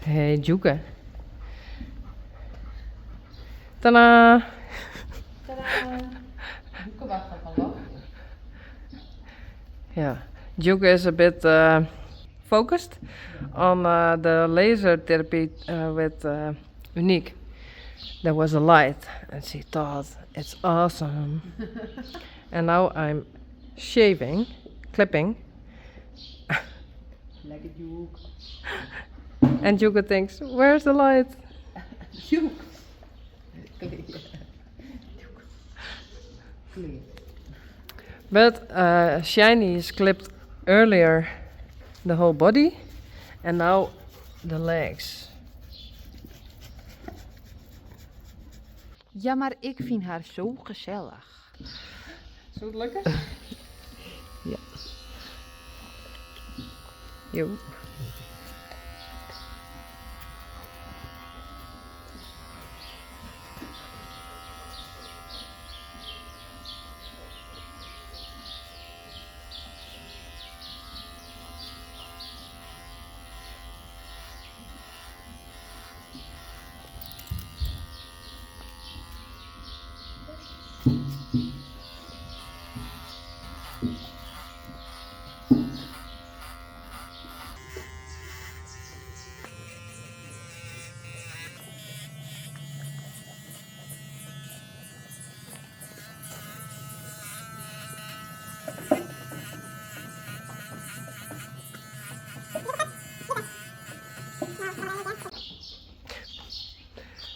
Hey, Joeke. Tadaa! Tadaa! Joeke wacht op een lach. Yeah, Joeke is a bit focused on the laser therapy with Unique. There was a light and she thought it's awesome. And now I'm shaving, clipping. Lekker Joek. And Joeke thinks, where's the light? Joek. Clear. Clear. But Shiny is clipped earlier the whole body and now the legs. Ja, maar ik vind haar zo gezellig. Zou het lukken? Ja. Jo.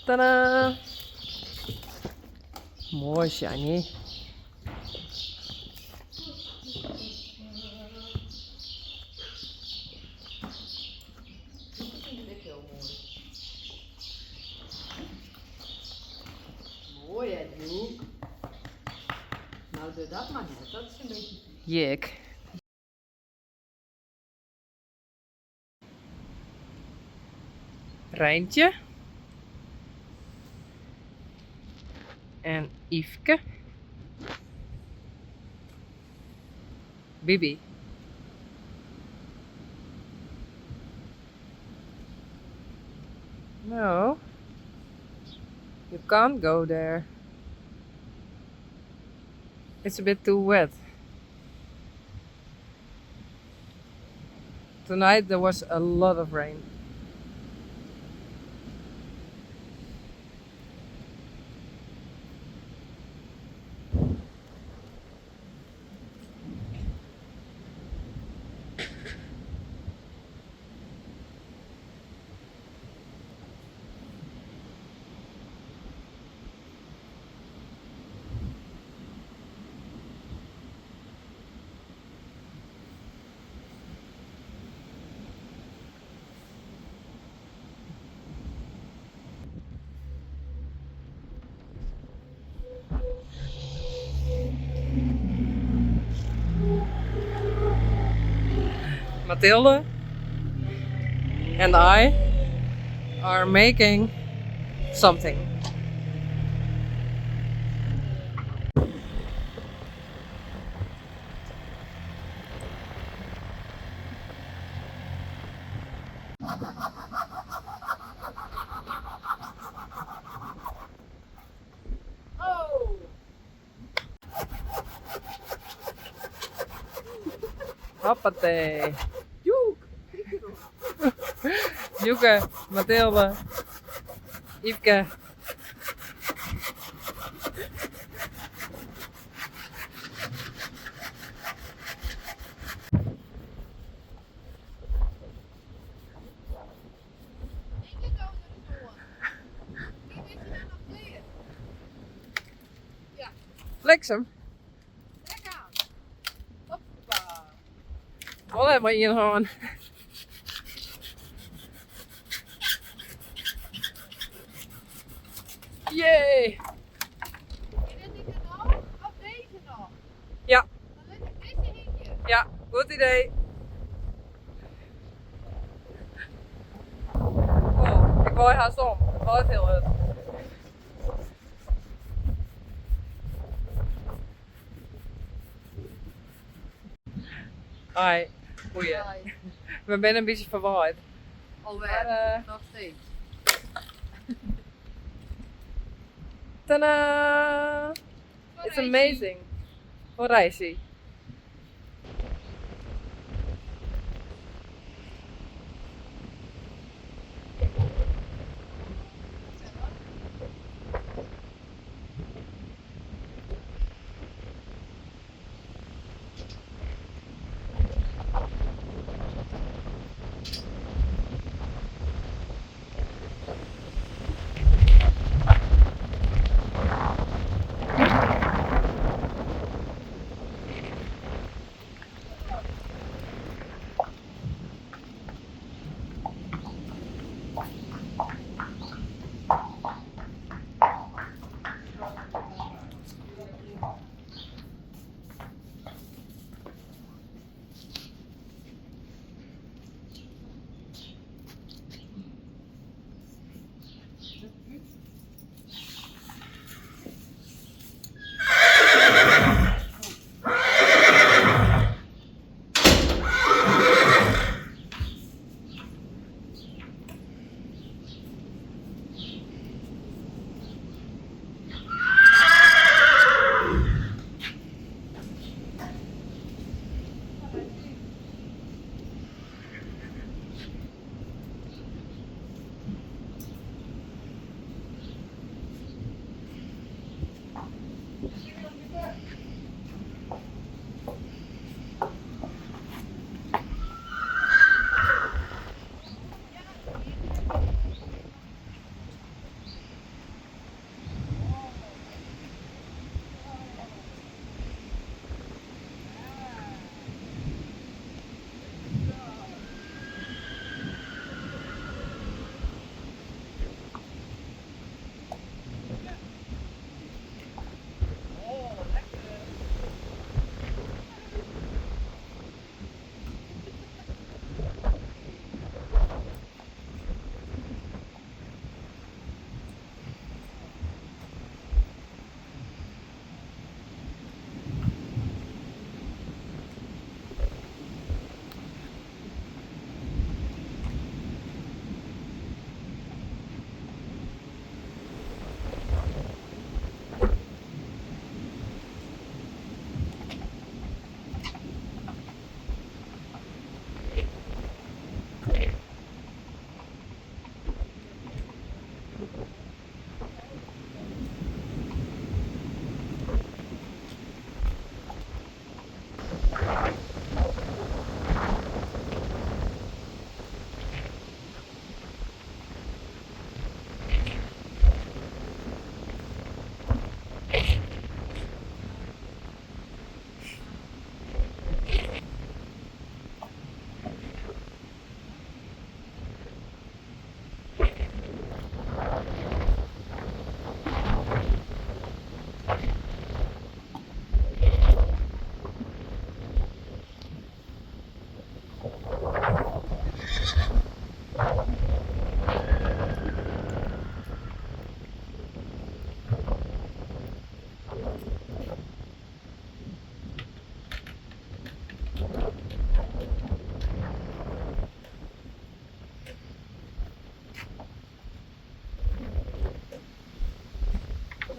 Tadaa! Mooi, Shiny. Mooi hè, Joek. Nou, doe dat maar net. Dat is een beetje... Jik. Rijntje. En Yveske. Bibi. No. You can't go there. It's a bit too wet. Tonight there was a lot of rain. Mathilde and I are making something. Oh! Hoppatee! Joeke, Mathilde, Yveske. Bliksem. Lekker! Hoppa! Wel helemaal inhouden. Yay! Is dit niet nog? Of deze nog? Ja. Dan leg ik deze hier. Ja, goed idee. Oh, ik gooi haast om. Het valt heel uit. Hoi. Goeie. Hoi. We zijn een beetje verwaaid. Alweer, Maar, nog steeds. Ta-da! It's amazing. What I see.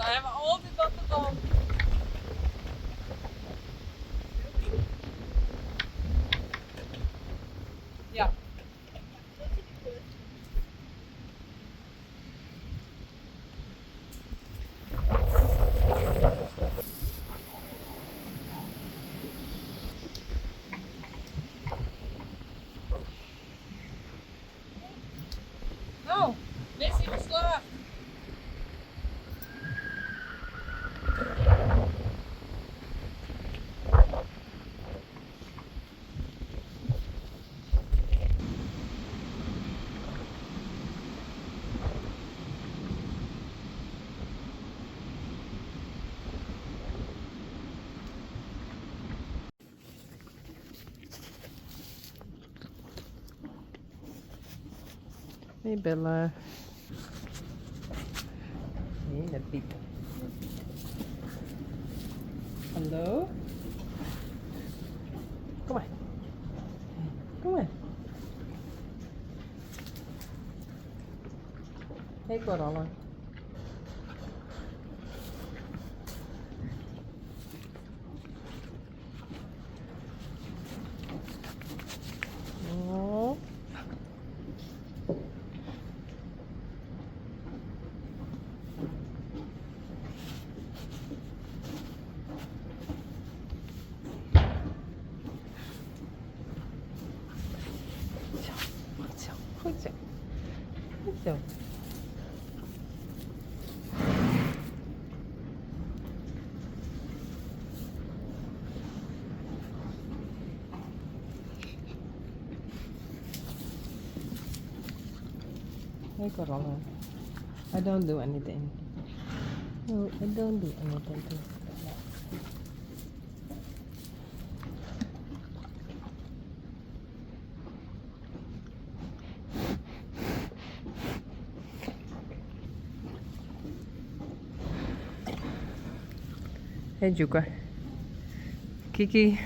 We hebben altijd wat te doen. Ja. Nou, missie geslaagd. Hey Bella. Hele Piet. Hallo? Kom maar. Kom maar. Hey Coraline. Oh. Goed zo, goed zo, goed zo. Hey Coraline. I don't do anything. No, I don't do anything to Hey Juka. Kiki.